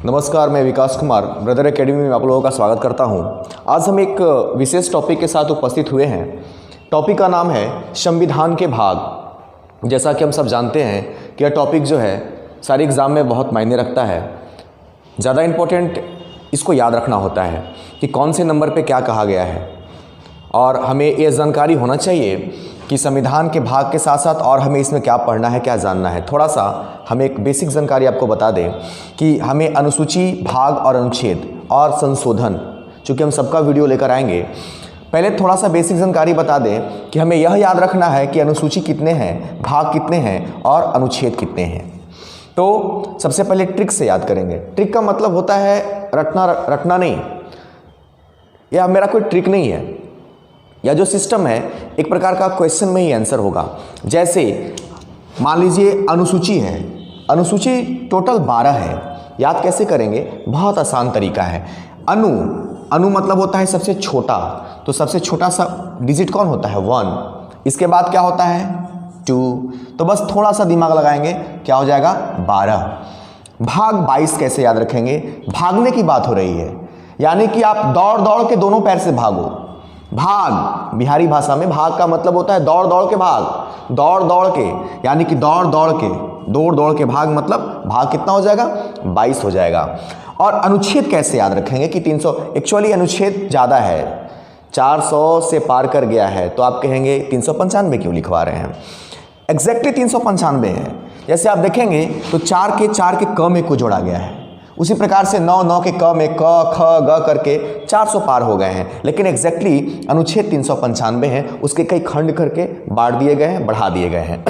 नमस्कार, मैं विकास Kumar brother academy में आप लोगों का स्वागत करता हूं। आज हम एक विशेष टॉपिक के साथ उपस्थित हुए हैं। टॉपिक का नाम है संविधान के भाग। जैसा कि हम सब जानते हैं कि यह टॉपिक जो है सारे एग्ज़ाम में बहुत मायने रखता है। ज़्यादा इम्पोर्टेंट इसको याद रखना होता है कि कौन से नंबर पे क्या कहा गया है, और हमें ये जानकारी होना चाहिए कि संविधान के भाग के साथ साथ और हमें इसमें क्या पढ़ना है, क्या जानना है। थोड़ा सा हम एक बेसिक जानकारी आपको बता दें कि हमें अनुसूची, भाग और अनुच्छेद और संशोधन, चूँकि हम सबका वीडियो लेकर आएंगे, पहले थोड़ा सा बेसिक जानकारी बता दें कि हमें यह याद रखना है कि अनुसूची कितने हैं, भाग कितने हैं और अनुच्छेद कितने हैं। तो सबसे पहले ट्रिक से याद करेंगे। ट्रिक का मतलब होता है रटना नहीं, यह मेरा कोई ट्रिक नहीं है। यह जो सिस्टम है एक प्रकार का क्वेश्चन में ही आंसर होगा। जैसे मान लीजिए अनुसूची है, अनुसूची टोटल 12 है। याद कैसे करेंगे? बहुत आसान तरीका है। अनु मतलब होता है सबसे छोटा, तो सबसे छोटा सा डिजिट कौन होता है? 1। इसके बाद क्या होता है? 2। तो बस थोड़ा सा दिमाग लगाएंगे, क्या हो जाएगा? 12। भाग 22 कैसे याद रखेंगे? भागने की बात हो रही है, यानी कि आप दौड़ दौड़ के दोनों पैर से भागो। भाग बिहारी भाषा में भाग का मतलब होता है दौड़ दौड़ के भाग, दौड़ दौड़ के, यानी कि दौड़ दौड़ के भाग, मतलब भाग कितना हो जाएगा? 22 हो जाएगा। और अनुच्छेद कैसे याद रखेंगे कि 300, एक्चुअली अनुच्छेद ज़्यादा है, 400 से पार कर गया है, तो आप कहेंगे 395 क्यों लिखवा रहे हैं? एग्जैक्टली 395 है। जैसे आप देखेंगे तो 4 के क में को जोड़ा गया है, उसी प्रकार से 9 के क में क ख ग करके 400 पार हो गए हैं, लेकिन एग्जैक्टली अनुच्छेद 395 है, उसके कई खंड करके बांट दिए गए हैं, बढ़ा दिए गए हैं।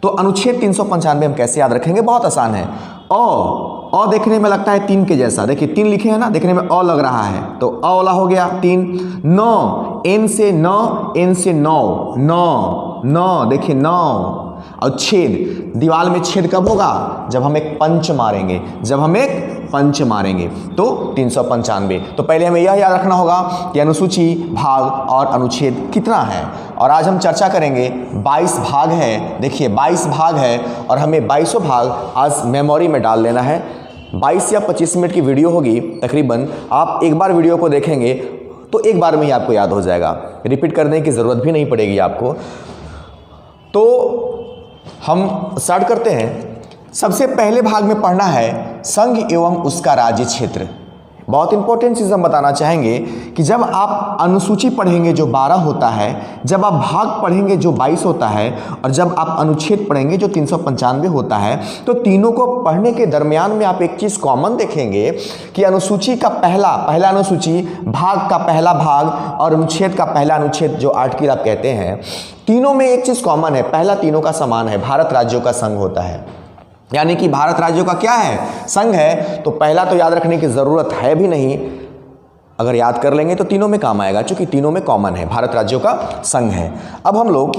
तो अनुच्छेद 395 हम कैसे याद रखेंगे? बहुत आसान है। अ देखने में लगता है 3 के जैसा, देखिए 3 लिखे हैं ना, देखने में अ लग रहा है, तो अ वाला हो गया 3। एन से 9, देखिए 9। और छेद, दीवार में छेद कब होगा? जब हम एक पंच मारेंगे, तो 395। तो पहले हमें यह याद रखना होगा कि अनुसूची, भाग और अनुच्छेद कितना है। और आज हम चर्चा करेंगे 22 भाग है। देखिए 22 भाग है और हमें 22 भाग आज मेमोरी में डाल लेना है। 22 या 25 मिनट की वीडियो होगी तकरीबन। आप एक बार वीडियो को देखेंगे तो एक बार में ही आपको याद हो जाएगा, रिपीट करने की ज़रूरत भी नहीं पड़ेगी आपको। तो हम स्टार्ट करते हैं। सबसे पहले भाग में पढ़ना है संघ एवं उसका राज्य क्षेत्र। बहुत इंपॉर्टेंट चीज़ हम बताना चाहेंगे कि जब आप अनुसूची पढ़ेंगे जो 12 होता है, जब आप भाग पढ़ेंगे जो 22 होता है, और जब आप अनुच्छेद पढ़ेंगे जो 395 होता है, तो तीनों को पढ़ने के दरमियान में आप एक चीज़ कॉमन देखेंगे कि अनुसूची का पहला अनुसूची, भाग का पहला भाग और अनुच्छेद का पहला अनुच्छेद जो आर्टिकल आप कहते हैं, तीनों में एक चीज़ कॉमन है। पहला तीनों का समान है, भारत राज्यों का संघ होता है, यानी कि भारत राज्यों का क्या है? संघ है। तो पहला तो याद रखने की ज़रूरत है भी नहीं, अगर याद कर लेंगे तो तीनों में काम आएगा, क्योंकि तीनों में कॉमन है, भारत राज्यों का संघ है। अब हम लोग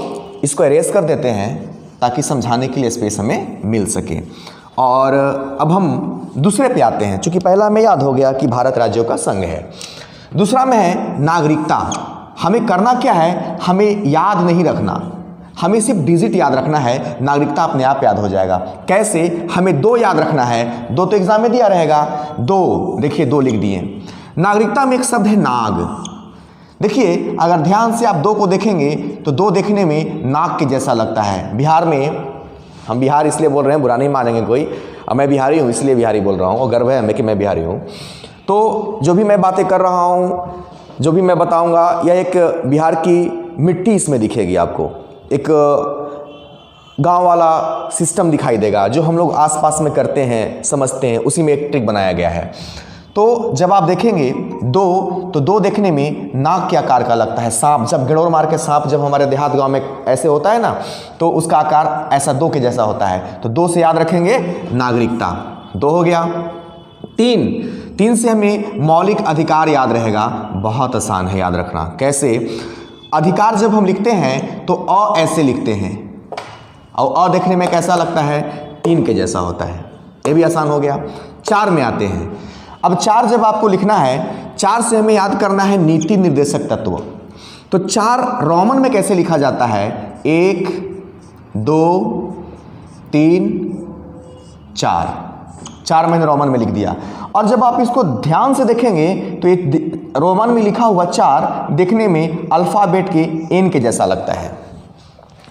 इसको एरेज कर देते हैं ताकि समझाने के लिए स्पेस हमें मिल सके। और अब हम दूसरे पे आते हैं। चूँकि पहला हमें याद हो गया कि भारत राज्यों का संघ है, दूसरा में है नागरिकता। हमें करना क्या है? हमें याद नहीं रखना, हमें सिर्फ डिजिट याद रखना है, नागरिकता अपने आप याद हो जाएगा। कैसे? हमें 2 याद रखना है। 2 तो एग्जाम में दिया रहेगा, 2, देखिए 2 लिख दिए। नागरिकता में एक शब्द है नाग। देखिए अगर ध्यान से आप 2 को देखेंगे तो 2 देखने में नाग के जैसा लगता है। बिहार में, हम बिहार इसलिए बोल रहे हैं, बुरा नहीं मानेंगे कोई, अब मैं बिहारी हूँ इसलिए बिहारी बोल रहा हूँ, और गर्व है हमें कि मैं बिहारी हूँ। तो जो भी मैं बातें कर रहा हूँ, जो भी मैं बताऊँगा, यह एक बिहार की मिट्टी इसमें दिखेगी आपको, एक गांव वाला सिस्टम दिखाई देगा जो हम लोग आसपास में करते हैं, समझते हैं, उसी में एक ट्रिक बनाया गया है। तो जब आप देखेंगे 2, तो 2 देखने में नाक के आकार का लगता है। सांप, जब गिड़ोर मार के सांप जब हमारे देहात गांव में ऐसे होता है ना, तो उसका आकार ऐसा 2 के जैसा होता है। तो 2 से याद रखेंगे नागरिकता, 2 हो गया। 3 से हमें मौलिक अधिकार याद रहेगा। बहुत आसान है याद रखना। कैसे? अधिकार जब हम लिखते हैं तो अ ऐसे लिखते हैं, और अ देखने में कैसा लगता है? 3 के जैसा होता है। ये भी आसान हो गया। 4 में आते हैं। अब 4 जब आपको लिखना है, 4 से हमें याद करना है नीति निर्देशक तत्व। तो 4 रोमन में कैसे लिखा जाता है? 1, 2, 3, 4। 4 मैंने रोमन में लिख दिया। और जब आप इसको ध्यान से देखेंगे तो ये रोमन में लिखा हुआ 4 देखने में अल्फ़ाबेट के एन के जैसा लगता है,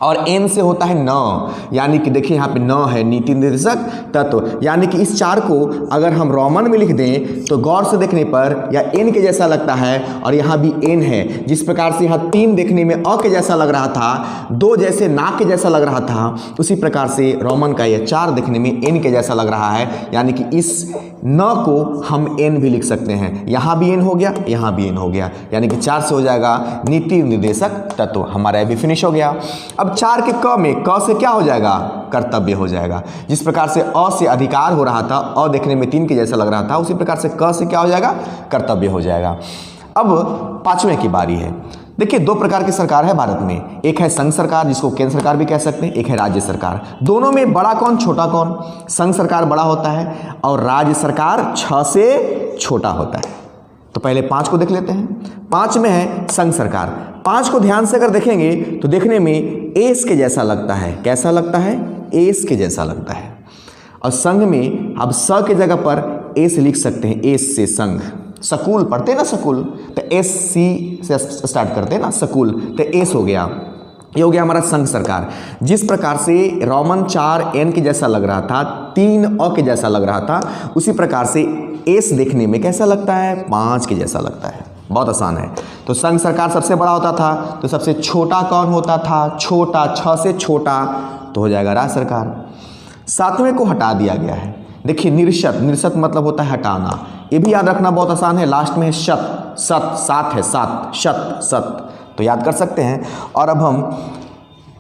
और एन से होता है न, यानी कि देखिए यहाँ पे न है, नीति निर्देशक तत्व, यानी कि इस 4 को अगर हम रोमन में लिख दें तो गौर से देखने पर यह एन के जैसा लगता है, और यहाँ भी एन है। जिस प्रकार से यहाँ 3 देखने में अ के जैसा लग रहा था, 2 जैसे नाक के जैसा लग रहा था, उसी प्रकार से रोमन का यह 4 देखने में एन के जैसा लग रहा है, यानी कि इस न को हम एन भी लिख सकते हैं। यहाँ भी एन हो गया, यहाँ भी एन हो गया, यानी कि 4 से हो जाएगा नीति निर्देशक तत्व। हमारा ये भी फिनिश हो गया। अब 4 के क में क से क्या हो जाएगा? कर्तव्य हो जाएगा। जिस प्रकार से अ से अधिकार हो रहा था, अ देखने में 3 के जैसा लग रहा था, उसी प्रकार से क से क्या हो जाएगा? कर्तव्य हो जाएगा। अब 5वें की बारी है। देखिए 2 प्रकार की सरकार है भारत में, एक है संघ सरकार जिसको केंद्र सरकार भी कह सकते हैं, एक है राज्य सरकार। दोनों में बड़ा कौन छोटा कौन? संघ सरकार बड़ा होता है और राज्य सरकार 6 से छोटा होता है। तो पहले 5 को देख लेते हैं। 5 में है संघ सरकार। 5 को ध्यान से अगर देखेंगे तो देखने में एस के जैसा लगता है। कैसा लगता है? एस के जैसा लगता है। और संघ में अब स के जगह पर एस लिख सकते हैं, एस से संघ। स्कूल पढ़ते हैं ना, स्कूल, तो एस सी से स्टार्ट करते हैं ना, स्कूल, तो एस हो गया। ये हो गया हमारा संघ सरकार। जिस प्रकार से रोमन 4 एन के जैसा लग रहा था, 3 अ के जैसा लग रहा था, उसी प्रकार से एस देखने में कैसा लगता है? 5 के जैसा लगता है। बहुत आसान है। तो संघ सरकार सबसे बड़ा होता था, तो सबसे छोटा कौन होता था? छोटा, 6 से छोटा, तो हो जाएगा राज्य सरकार। 7वें को हटा दिया गया है। देखिए निर्शत, निर्शत मतलब होता है हटाना। ये भी याद रखना बहुत आसान है। लास्ट में है शत, सत, 7 है, 7, शत, सत, तो याद कर सकते हैं। और अब हम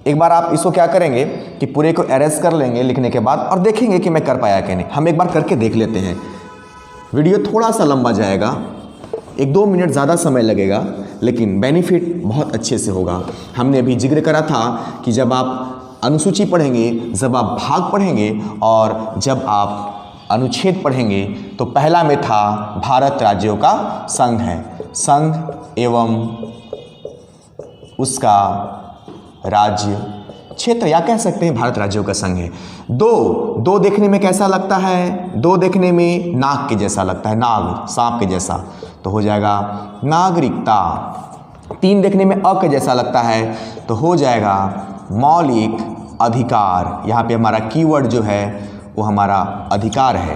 एक बार आप इसको क्या करेंगे कि पूरे को एरेज कर लेंगे लिखने के बाद, और देखेंगे कि मैं कर पाया कि नहीं। हम एक बार करके देख लेते हैं। वीडियो थोड़ा सा लंबा जाएगा, 1-2 मिनट ज़्यादा समय लगेगा, लेकिन बेनिफिट बहुत अच्छे से होगा। हमने अभी जिक्र करा था कि जब आप अनुसूची पढ़ेंगे, जब आप भाग पढ़ेंगे और जब आप अनुच्छेद पढ़ेंगे, तो पहला में था भारत राज्यों का संघ है, संघ एवं उसका राज्य क्षेत्र, या कह सकते हैं भारत राज्यों का संघ है। 2 देखने में कैसा लगता है? 2 देखने में नाग के जैसा लगता है, नाग, सांप के जैसा, तो हो जाएगा नागरिकता। 3 देखने में अ के जैसा लगता है, तो हो जाएगा मौलिक अधिकार। यहाँ पे हमारा कीवर्ड जो है वो हमारा अधिकार है।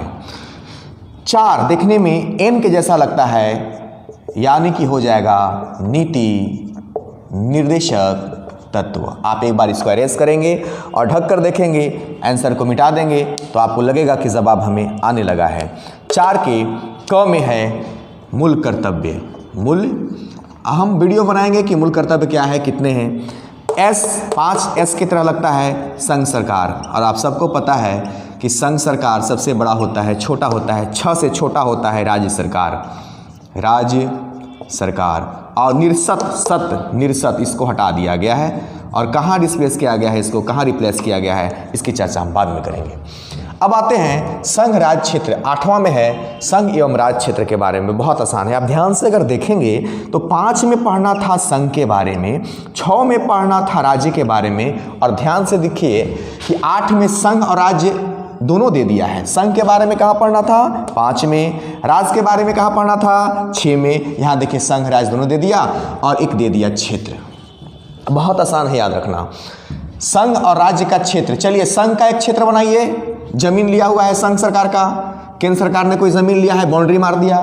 4 देखने में एन के जैसा लगता है, यानी कि हो जाएगा नीति निर्देशक तत्व। आप एक बार इसको अरेज करेंगे और ढक कर देखेंगे, आंसर को मिटा देंगे, तो आपको लगेगा कि जवाब हमें आने लगा है। 4 के क में है मूल कर्तव्य। मूल, हम वीडियो बनाएंगे कि मूल कर्तव्य क्या है, कितने हैं। एस, 5 एस की तरह लगता है संघ सरकार, और आप सबको पता है कि संघ सरकार सबसे बड़ा होता है, छोटा होता है, 6 से छोटा होता है राज्य सरकार, राज्य सरकार। और निर्सत, सत, निर्सत, इसको हटा दिया गया है, और कहाँ रिप्लेस किया गया है, इसको कहाँ रिप्लेस किया गया है, इसकी चर्चा हम बाद में करेंगे। अब आते हैं संघ राज्य क्षेत्र। 8वां में है संघ एवं राज्य क्षेत्र के बारे में। बहुत आसान है। आप ध्यान से अगर देखेंगे तो 5 में पढ़ना था संघ के बारे में, 6 में पढ़ना था राज्य के बारे में, और ध्यान से देखिए कि 8 में संघ और राज्य दोनों दे दिया है। संघ के बारे में कहाँ पढ़ना था? 5 में। राज्य के बारे में कहाँ पढ़ना था? 6 में। यहाँ देखिए संघ राज्य दोनों दे दिया, और एक दे दिया क्षेत्र। बहुत आसान है याद रखना, संघ और राज्य का क्षेत्र। चलिए संघ का एक क्षेत्र बनाइए। जमीन लिया हुआ है संघ सरकार का, केंद्र सरकार ने कोई जमीन लिया है, बाउंड्री मार दिया।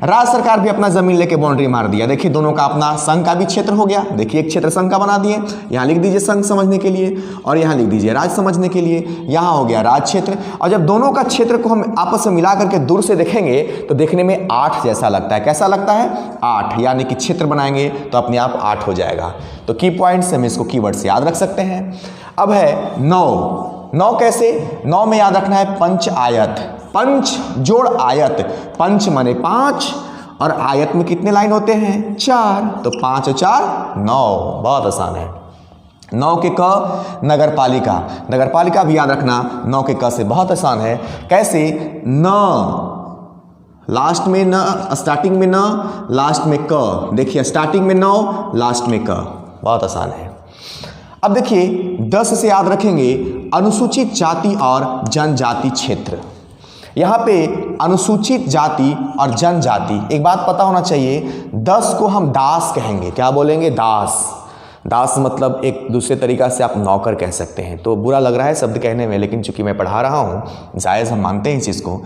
राज्य सरकार भी अपना जमीन लेके बाउंड्री मार दिया। देखिए दोनों का अपना, संघ का भी क्षेत्र हो गया। देखिए एक क्षेत्र संघ का बना दिए, यहाँ लिख दीजिए संघ समझने के लिए, और यहाँ लिख दीजिए राज्य समझने के लिए। यहाँ हो गया राज्य क्षेत्र। और जब दोनों का क्षेत्र को हम आपस में मिला करके दूर से देखेंगे तो देखने में 8 जैसा लगता है। कैसा लगता है? 8, यानी कि क्षेत्र बनाएंगे तो अपने आप 8 हो जाएगा। तो की पॉइंट से हम इसको कीवर्ड से याद रख सकते हैं। अब है 9। 9 कैसे? 9 में याद रखना है पंच आयत। पंच जोड़ आयत, पंच माने 5, और आयत में कितने लाइन होते हैं? 4, तो 5 और 4 9। बहुत आसान है। 9 के क नगर पालिका। नगर पालिका भी याद रखना 9 के क से बहुत आसान है। कैसे? न, लास्ट में न, स्टार्टिंग में न, लास्ट में क। देखिए स्टार्टिंग में 9, लास्ट में क। बहुत आसान है। अब देखिए 10 से याद रखेंगे अनुसूचित जाति और जनजाति क्षेत्र। यहाँ पे अनुसूचित जाति और जनजाति, एक बात पता होना चाहिए, 10 को हम दास कहेंगे। क्या बोलेंगे? दास। दास मतलब एक दूसरे तरीका से आप नौकर कह सकते हैं। तो बुरा लग रहा है शब्द कहने में, लेकिन चूंकि मैं पढ़ा रहा हूँ, जायज़ हम मानते हैं इस चीज़ को।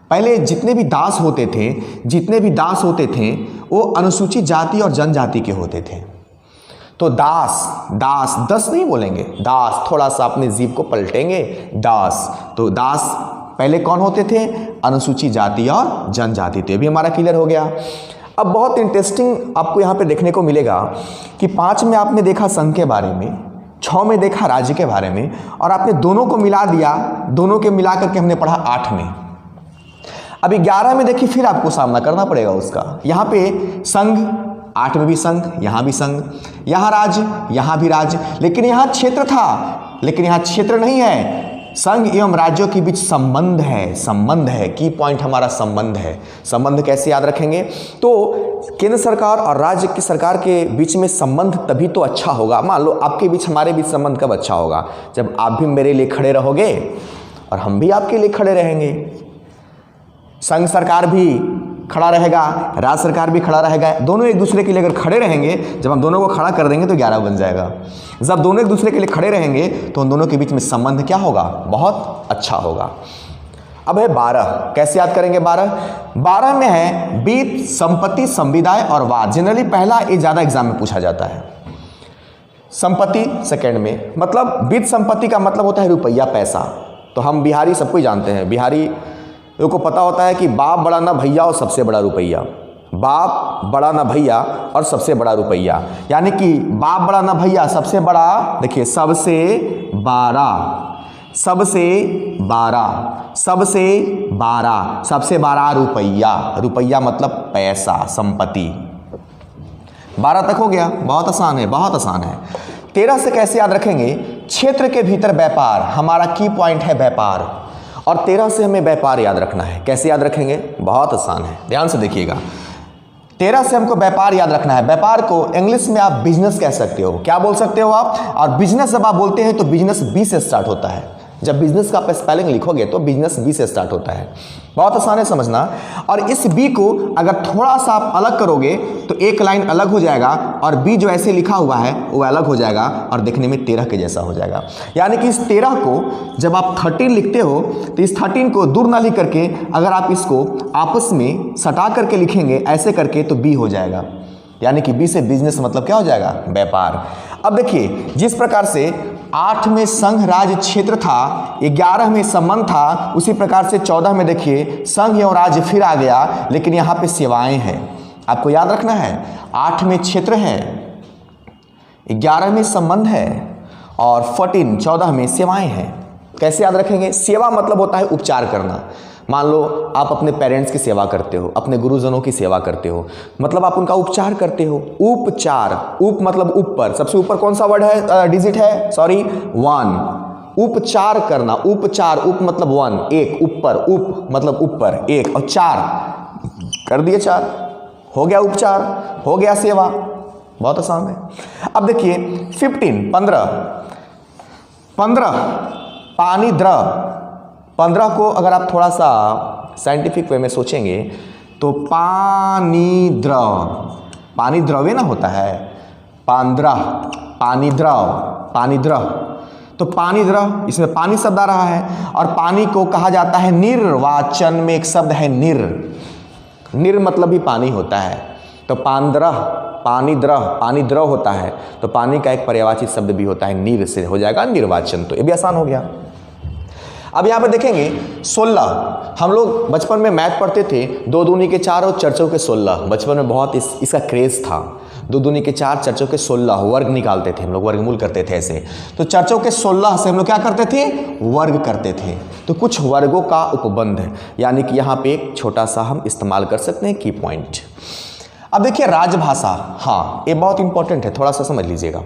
पहले जितने भी दास होते थे वो अनुसूचित जाति और जनजाति के होते थे। तो दास 10 नहीं बोलेंगे, दास, थोड़ा सा अपने जीभ को पलटेंगे, दास। तो दास पहले कौन होते थे? अनुसूचित जाति और जनजाति। तो ये भी हमारा क्लियर हो गया। अब बहुत इंटरेस्टिंग आपको यहाँ पे देखने को मिलेगा कि 5 में आपने देखा संघ के बारे में, 6 में देखा राज्य के बारे में, और आपने दोनों को मिला दिया, दोनों के मिला करके हमने पढ़ा 8 में। अभी 11 में देखिए फिर आपको सामना करना पड़ेगा उसका। यहाँ पे संघ, 8 में भी संघ, यहाँ भी संघ, यहाँ राज्य, यहाँ भी राज्य, लेकिन यहाँ क्षेत्र था, लेकिन यहाँ क्षेत्र नहीं है। संघ एवं राज्यों के बीच संबंध है, की पॉइंट हमारा संबंध है। संबंध कैसे याद रखेंगे? तो केंद्र सरकार और राज्य की सरकार के बीच में संबंध तभी तो अच्छा होगा। मान लो आपके बीच हमारे बीच संबंध कब अच्छा होगा? जब आप भी मेरे लिए खड़े रहोगे और हम भी आपके लिए खड़े रहेंगे। संघ सरकार भी खड़ा रहेगा, राज्य सरकार भी खड़ा रहेगा, दोनों एक दूसरे के लिए अगर खड़े रहेंगे, जब हम दोनों को खड़ा कर देंगे तो 11 बन जाएगा। जब दोनों एक दूसरे के लिए खड़े रहेंगे तो उन दोनों के बीच में संबंध क्या होगा? बहुत अच्छा होगा। अब है 12, कैसे याद करेंगे? 12 में है बीत, संपत्ति, संविदाय और वाद। जनरली पहला ये ज़्यादा एग्जाम में पूछा जाता है। संपत्ति सेकेंड में, मतलब बीत संपत्ति का मतलब होता है रुपया, पैसा। तो हम बिहारी सबको ही जानते हैं, बिहारी को पता होता है कि बाप बड़ा ना भैया और सबसे बड़ा रुपया, बाप बड़ा ना भैया और सबसे बड़ा रुपया। यानी कि बाप बड़ा ना भैया, सबसे बड़ा, देखिए सबसे 12, सबसे 12 रुपया। रुपया मतलब पैसा, संपत्ति। 12 तक हो गया, बहुत आसान है। 13 से कैसे याद रखेंगे? क्षेत्र के भीतर व्यापार, हमारा की पॉइंट है व्यापार, और 13 से हमें व्यापार याद रखना है। कैसे याद रखेंगे? बहुत आसान है, ध्यान से देखिएगा। 13 से हमको व्यापार याद रखना है। व्यापार को इंग्लिश में आप बिजनेस कह सकते हो। क्या बोल सकते हो आप? और बिजनेस जब आप बोलते हैं तो बिजनेस बी से स्टार्ट होता है। जब बिजनेस का आप स्पेलिंग लिखोगे तो बिजनेस बी से स्टार्ट होता है। बहुत आसान है समझना। और इस बी को अगर थोड़ा सा आप अलग करोगे तो एक लाइन अलग हो जाएगा, और बी जो ऐसे लिखा हुआ है वो अलग हो जाएगा और देखने में 13 के जैसा हो जाएगा। यानी कि इस 13 को जब आप 13 लिखते हो तो इस 13 को दूर ना लिख करके अगर आप इसको आपस में सटा करके लिखेंगे ऐसे करके तो बी हो जाएगा। यानी कि बी से बिजनेस मतलब क्या हो जाएगा? व्यापार। अब देखिए, जिस प्रकार से 8 में संघ राज्य क्षेत्र था, 11 में संबंध था, उसी प्रकार से 14 में देखिए संघ एवं राज्य फिर आ गया, लेकिन यहाँ पे सेवाएं हैं। आपको याद रखना है, 8 में क्षेत्र है, 11 में संबंध है और 14 में सेवाएं हैं। कैसे याद रखेंगे? सेवा मतलब होता है उपचार करना। मान लो आप अपने पेरेंट्स की सेवा करते हो, अपने गुरुजनों की सेवा करते हो, मतलब आप उनका उपचार करते हो। उपचार, उप मतलब ऊपर, सबसे ऊपर कौन सा वर्ड है, डिजिट है, 1। उपचार करना, उपचार, उप मतलब 1, एक, ऊपर, उप मतलब ऊपर, एक, और 4 कर दिए, 4 हो गया उपचार, हो गया सेवा। बहुत आसान है। अब देखिए 15 पानी द्रव। 15 को अगर आप थोड़ा सा साइंटिफिक वे में सोचेंगे तो पानी द्रव्य ना होता है, 15 पानी द्रव। तो पानी द्रव, इसमें पानी शब्द आ रहा है, और पानी को कहा जाता है निर्वाचन में एक शब्द है निर मतलब भी पानी होता है। तो पानी द्रव होता है, तो पानी का एक पर्यायवाची शब्द भी होता है, नीर से हो जाएगा निर्वाचन। तो ये भी आसान हो गया। अब यहाँ पे देखेंगे 16, हम लोग बचपन में मैथ पढ़ते थे, 2 दूनी के 4 और 4 चौके 16। बचपन में बहुत इसका क्रेज था। 2 दूनी के 4, 4 चौके 16 वर्ग निकालते थे हम लोग, वर्गमूल करते थे ऐसे। तो 4 चौके 16 से हम लोग क्या करते थे? वर्ग करते थे। तो कुछ वर्गों का उपबंध है, यानी कि यहाँ पे एक छोटा सा हम इस्तेमाल कर सकते हैं की पॉइंट। अब देखिए राजभाषा, हाँ ये बहुत इंपॉर्टेंट है, थोड़ा सा समझ लीजिएगा।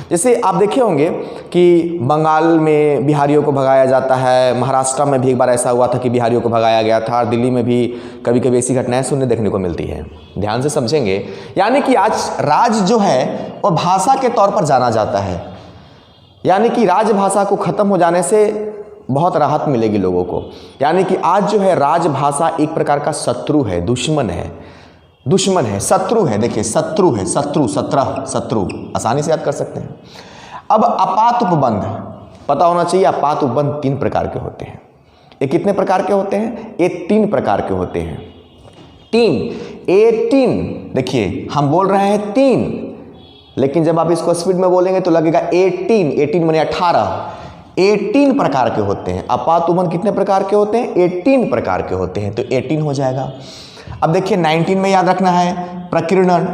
जैसे आप देखे होंगे कि बंगाल में बिहारियों को भगाया जाता है, महाराष्ट्र में भी एक बार ऐसा हुआ था कि बिहारियों को भगाया गया था, और दिल्ली में भी कभी कभी ऐसी घटनाएं सुनने देखने को मिलती हैं। ध्यान से समझेंगे, यानी कि आज राज जो है वो भाषा के तौर पर जाना जाता है। यानी कि राजभाषा को खत्म हो जाने से बहुत राहत मिलेगी लोगों को। यानी कि आज जो है राजभाषा एक प्रकार का शत्रु है, दुश्मन है, दुश्मन है, शत्रु है। देखिए शत्रु है, शत्रु, 17 शत्रु, आसानी से याद कर सकते हैं। अब अपात उपबंध पता होना चाहिए। अपात उपबंध 3 प्रकार के होते हैं। ये कितने प्रकार के होते हैं? ये 3 प्रकार के होते हैं। 18, देखिए हम बोल रहे हैं 3, लेकिन जब आप इसको स्पीड में बोलेंगे तो लगेगा 18 माने 18। 18 प्रकार के होते हैं। अपात उपबंध कितने प्रकार के होते हैं? 18 प्रकार के होते हैं, तो 18 हो जाएगा। अब देखिए 19 में याद रखना है प्रकीर्णन।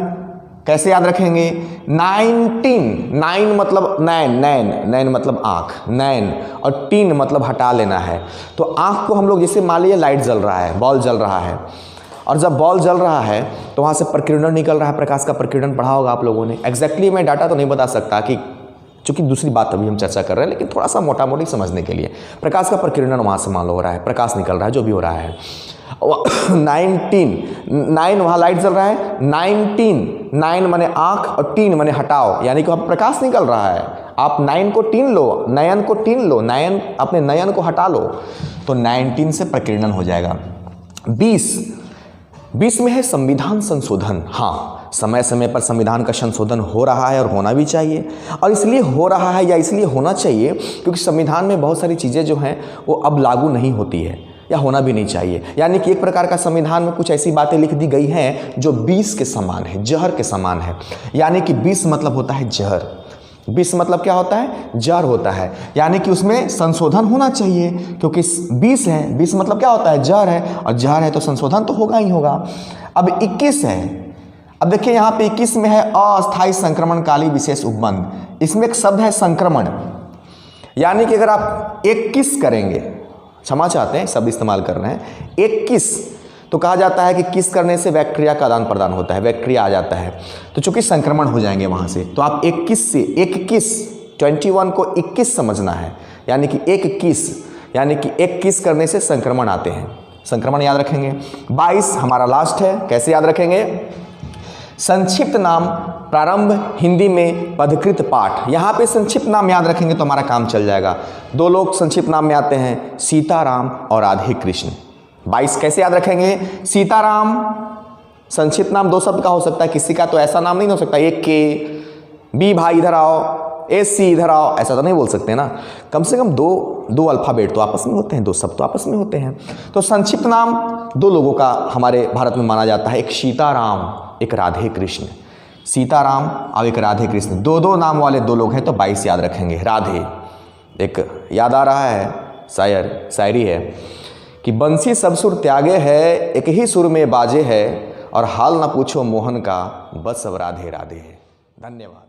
कैसे याद रखेंगे? 19, 9 मतलब नैन मतलब आँख, नैन, और 3 मतलब हटा लेना है। तो आँख को हम लोग जैसे मान लीजिए लाइट जल रहा है, बॉल जल रहा है, और जब बॉल जल रहा है तो वहाँ से प्रकीर्णन निकल रहा है, प्रकाश का प्रकीर्णन पढ़ा होगा आप लोगों ने। एग्जैक्टली मैं डाटा तो नहीं बता सकता कि चूंकि दूसरी बात अभी हम चर्चा कर रहे हैं, लेकिन थोड़ा सा मोटा मोटी समझने के लिए प्रकाश का प्रकीर्णन वहाँ से मान लो हो रहा है, प्रकाश निकल रहा है, जो भी हो रहा है। 9 वहाँ लाइट जल रहा है, 9 माने आँख और 3 माने हटाओ, यानी कि वहाँ प्रकाश निकल रहा है। आप 9 को 3 लो, नयन को 3 लो, नयन अपने नयन को हटा लो, तो 19 से प्रकीर्णन हो जाएगा। 20 में है संविधान संशोधन। हाँ, समय समय पर संविधान का संशोधन हो रहा है और होना भी चाहिए। और इसलिए हो रहा है या इसलिए होना चाहिए क्योंकि संविधान में बहुत सारी चीज़ें जो हैं वो अब लागू नहीं होती है, या होना भी नहीं चाहिए। यानी कि एक प्रकार का संविधान में कुछ ऐसी बातें लिख दी गई हैं जो विष के समान है, जहर के समान है। यानी कि विष मतलब होता है जहर, विष मतलब क्या होता है? जहर होता है। यानी कि उसमें संशोधन होना चाहिए क्योंकि विष है, विष मतलब क्या होता है? जहर है, और जहर है तो संशोधन तो होगा ही होगा। अब 21 है। अब देखिए यहाँ पे 21 में है अस्थायी संक्रमणकाली विशेष उपबंध। इसमें एक शब्द है संक्रमण, यानी कि अगर आप 21 करेंगे, क्षमा चाहते हैं शब्द इस्तेमाल कर रहे हैं, 21 तो कहा जाता है कि किस करने से बैक्टीरिया का आदान प्रदान होता है, बैक्टीरिया आ जाता है, तो चूंकि संक्रमण हो जाएंगे वहाँ से, तो आप 21 से 21 को 21 समझना है। यानी कि 21 यानी कि 21 करने से संक्रमण आते हैं, संक्रमण याद रखेंगे। 22 हमारा लास्ट है। कैसे याद रखेंगे? संक्षिप्त नाम प्रारंभ हिंदी में पदकृत पाठ। यहाँ पे संक्षिप्त नाम याद रखेंगे तो हमारा काम चल जाएगा। 2 लोग संक्षिप्त नाम में आते हैं, सीताराम और राधे कृष्ण। 22 कैसे याद रखेंगे? सीताराम संक्षिप्त नाम 2 शब्द का हो सकता है, किसी का तो ऐसा नाम नहीं हो सकता, एक के बी भाई इधर आओ, AC इधर आओ, ऐसा तो नहीं बोल सकते ना। कम से कम दो अल्फ़ाबेट तो आपस में होते हैं, 2 शब्द तो आपस में होते हैं। तो संक्षिप्त नाम 2 लोगों का हमारे भारत में माना जाता है, एक सीताराम, एक राधे कृष्ण। सीताराम और एक राधे कृष्ण, 2 नाम वाले 2 लोग हैं, तो 22 याद रखेंगे। राधे, एक याद आ रहा है शायरी है कि बंसी सब सुर त्यागे है, एक ही सुर में बाजे है, और हाल ना पूछो मोहन का, बस अब राधे राधे है। धन्यवाद।